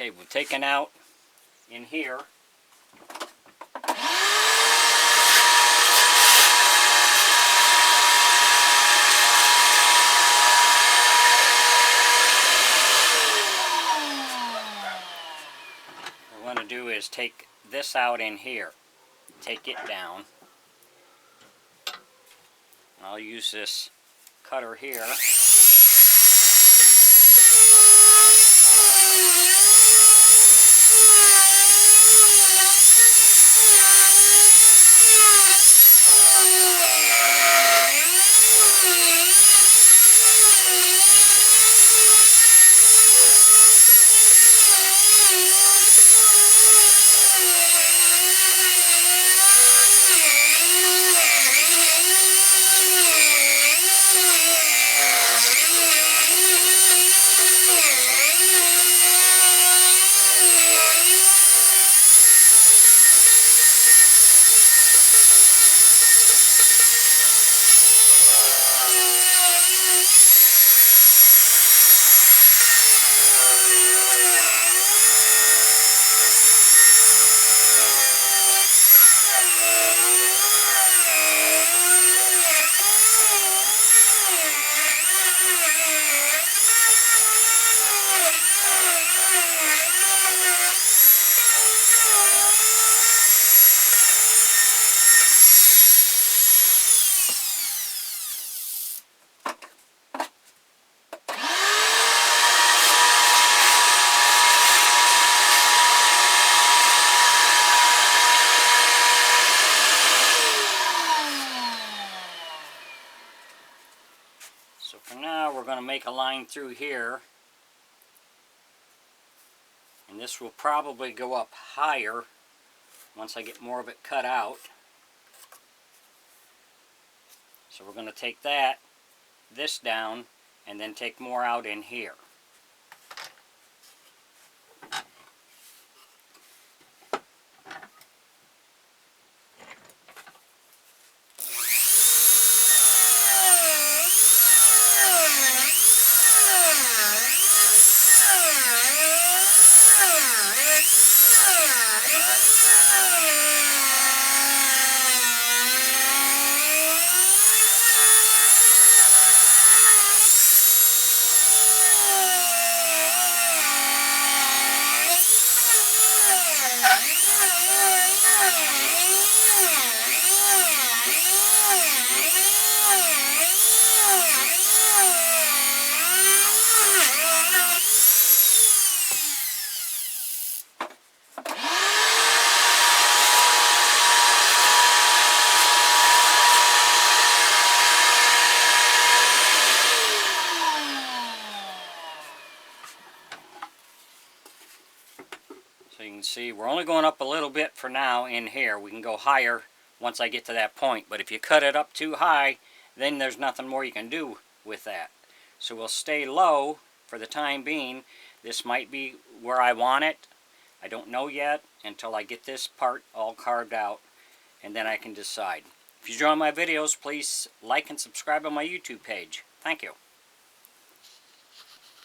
Okay, we've taken out in here. What we're going to do is take this out in here. Take it down. I'll use this cutter here. So for now, we're going to make a line through here, and this will probably go up higher once I get more of it cut out. So we're going to take this down, and then take more out in here. So you can see we're only going up a little bit for now in here. We can go higher once I get to that point. But if you cut it up too high, then there's nothing more you can do with that. So we'll stay low for the time being. This might be where I want it. I don't know yet until I get this part all carved out, and then I can decide. If you enjoy my videos, please like and subscribe on my YouTube page. Thank you.